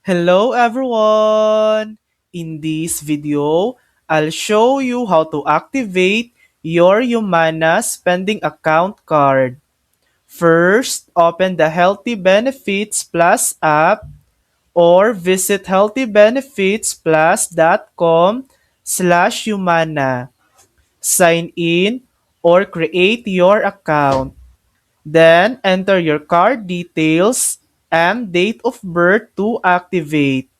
Hello everyone! In this video, I'll show you how to activate your Humana spending account card. First, open the Healthy Benefits Plus app or visit healthybenefitsplus.com/Humana. Sign in or create your account. Then, enter your card details and date of birth to activate.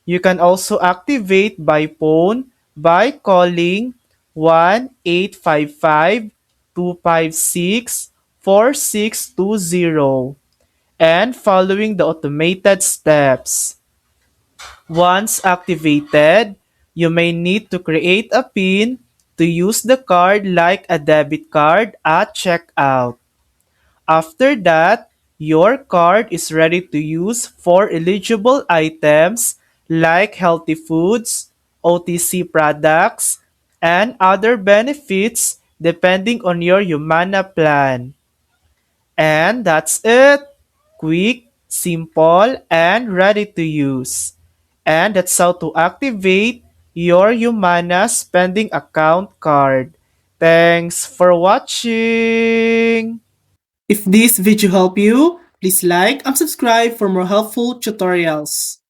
You can also activate by phone by calling 1-855-256-4620 and following the automated steps. Once activated, you may need to create a PIN to use the card like a debit card at checkout. After that, your card is ready to use for eligible items like healthy foods, OTC products, and other benefits depending on your Humana plan. And that's it. Quick, simple, and ready to use. And that's how to activate your Humana spending account card. Thanks for watching! If this video helped you, please like and subscribe for more helpful tutorials.